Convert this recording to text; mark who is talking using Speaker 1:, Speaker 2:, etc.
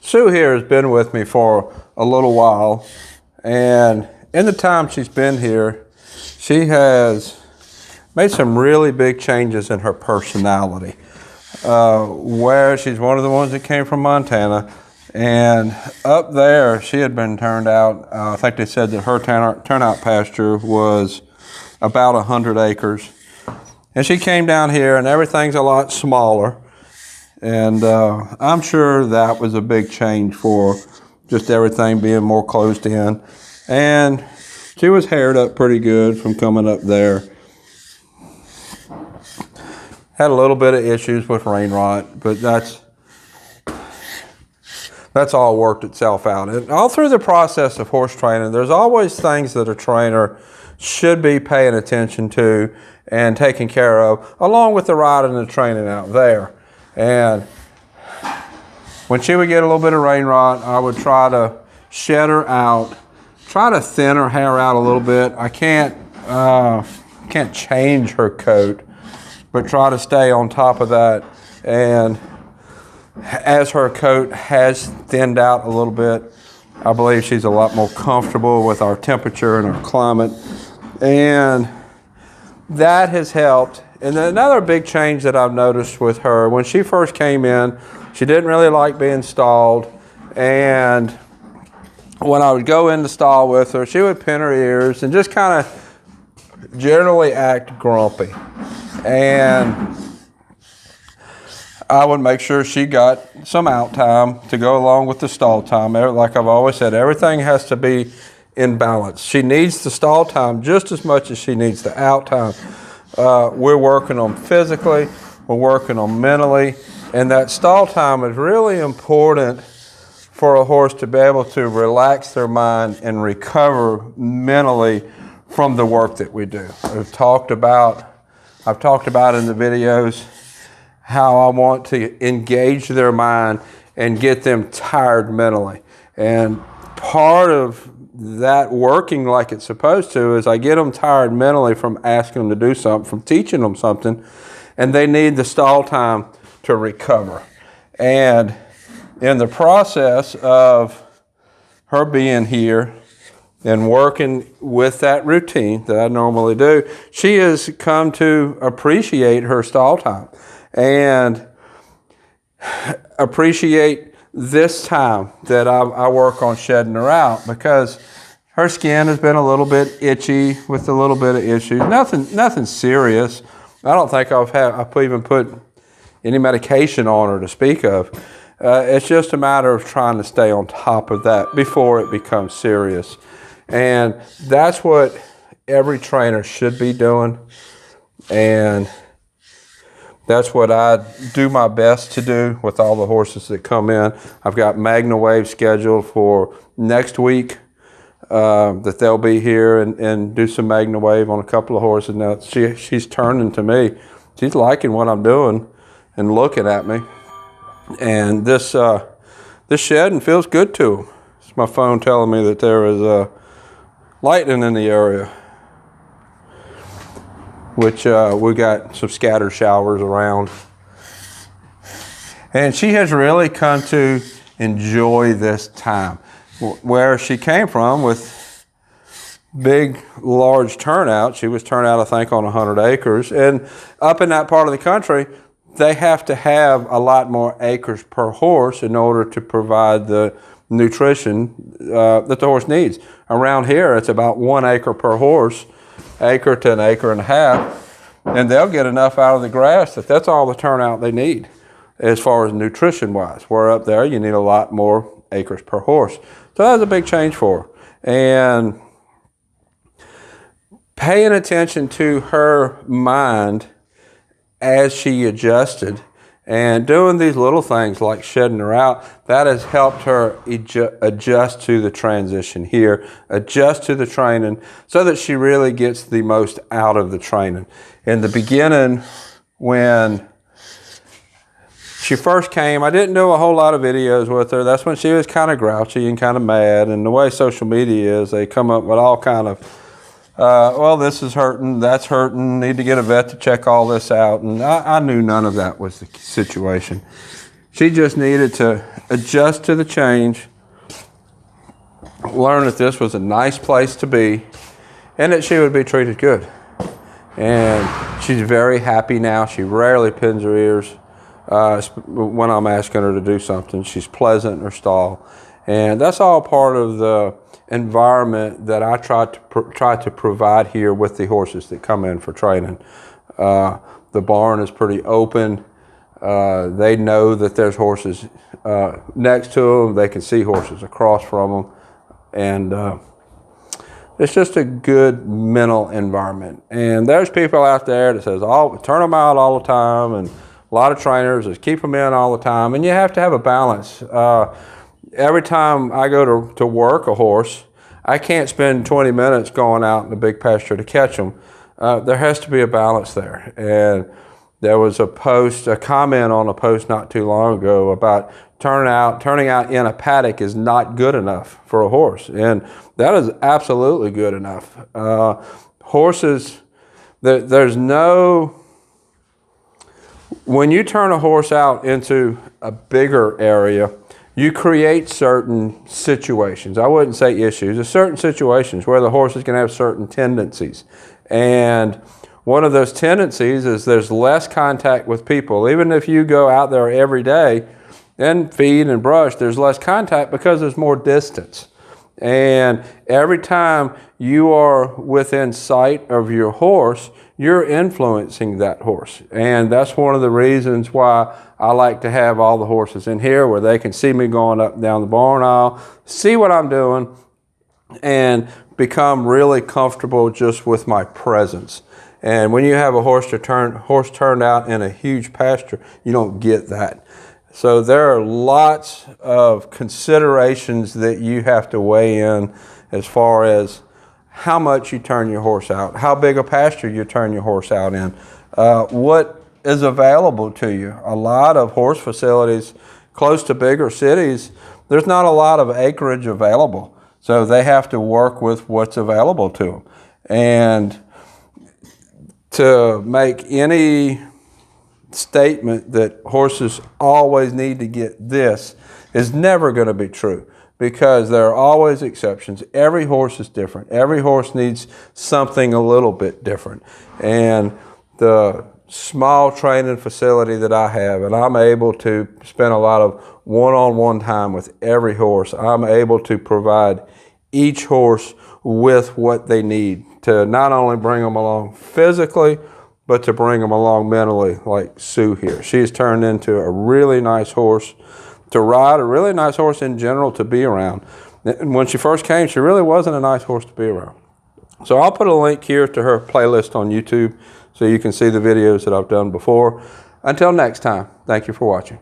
Speaker 1: Sue here has been with me for a little while, and in the time she's been here, she has made some really big changes in her personality. Where she's one of the ones that came from Montana, and up there she had been turned out. I think they said that her turnout pasture was about 100 acres, and she came down here and everything's a lot smaller, and I'm sure that was a big change for just everything being more closed in. And she was haired up pretty good from coming up there. Had a little bit of issues with rain rot, but that's all worked itself out. And all through the process of horse training, there's always things that a trainer should be paying attention to and taking care of, along with the riding and the training out there. And when she would get a little bit of rain rot, I would try to shed her out, try to thin her hair out a little bit. I can't change her coat, but try to stay on top of that. And as her coat has thinned out a little bit, I believe she's a lot more comfortable with our temperature and our climate. And that has helped. And then another big change that I've noticed with her, when she first came in, she didn't really like being stalled. And when I would go in the stall with her, she would pin her ears and just kind of generally act grumpy. And I would make sure she got some out time to go along with the stall time. Like I've always said, everything has to be in balance. She needs the stall time just as much as she needs the out time. We're working on physically, we're working on mentally, and that stall time is really important for a horse to be able to relax their mind and recover mentally from the work that we do. I've talked about in the videos how I want to engage their mind and get them tired mentally. And part of that working like it's supposed to is I get them tired mentally from asking them to do something, from teaching them something, and they need the stall time to recover. And in the process of her being here and working with that routine that I normally do, she has come to appreciate her stall time and appreciate this time that I work on shedding her out, because her skin has been a little bit itchy with a little bit of issues. Nothing serious. I don't think I've even put any medication on her to speak of. It's just a matter of trying to stay on top of that before it becomes serious. And that's what every trainer should be doing. And that's what I do my best to do with all the horses that come in. I've got Magna Wave scheduled for next week, that they'll be here and do some Magna Wave on a couple of horses. Now she's turning to me. She's liking what I'm doing and looking at me. And this shedding feels good to them. It's my phone telling me that there is lightning in the area, which we got some scattered showers around. And she has really come to enjoy this time. Where she came from with big, large turnout, she was turned out, I think, on 100 acres. And up in that part of the country, they have to have a lot more acres per horse in order to provide the nutrition that the horse needs. Around here, it's about 1 acre per horse, acre to an acre and a half, and they'll get enough out of the grass that's all the turnout they need as far as nutrition-wise. Where up there, you need a lot more acres per horse. So that was a big change for her. And paying attention to her mind as she adjusted and doing these little things like shedding her out, that has helped her adjust to the transition here, adjust to the training, so that she really gets the most out of the training. In the beginning, when she first came, I didn't do a whole lot of videos with her. That's when she was kind of grouchy and kind of mad. And the way social media is, they come up with all kind of, well, this is hurting, that's hurting, need to get a vet to check all this out. And I knew none of that was the situation. She just needed to adjust to the change, learn that this was a nice place to be, and that she would be treated good. And she's very happy now. She rarely pins her ears when I'm asking her to do something. She's pleasant in her stall. And that's all part of the environment that I try to provide here with the horses that come in for training. The barn is pretty open. They know that there's horses next to them. They can see horses across from them. And it's just a good mental environment. And there's people out there that says, "Oh, turn them out all the time," and a lot of trainers just keep them in all the time. And you have to have a balance. Every time I go to work a horse, I can't spend 20 minutes going out in the big pasture to catch them. There has to be a balance there. And there was a comment on a post not too long ago about turning out in a paddock is not good enough for a horse. And that is absolutely good enough. Horses, there's no, when you turn a horse out into a bigger area, you create certain situations. I wouldn't say issues. There's certain situations where the horse is going to have certain tendencies. And one of those tendencies is there's less contact with people. Even if you go out there every day and feed and brush, there's less contact because there's more distance. And every time you are within sight of your horse, you're influencing that horse. And that's one of the reasons why I like to have all the horses in here, where they can see me going up and down the barn aisle, see what I'm doing, and become really comfortable just with my presence. And when you have a horse turned out in a huge pasture, you don't get that. So there are lots of considerations that you have to weigh in as far as how much you turn your horse out, how big a pasture you turn your horse out in, what is available to you. A lot of horse facilities close to bigger cities, there's not a lot of acreage available. So they have to work with what's available to them. And to make any statement that horses always need to get this is never going to be true, because there are always exceptions. Every horse is different. Every horse needs something a little bit different. And the small training facility that I have, and I'm able to spend a lot of one-on-one time with every horse, I'm able to provide each horse with what they need to not only bring them along physically, but to bring them along mentally, like Sue here. She's turned into a really nice horse to ride, a really nice horse in general to be around. And when she first came, she really wasn't a nice horse to be around. So I'll put a link here to her playlist on YouTube so you can see the videos that I've done before. Until next time, thank you for watching.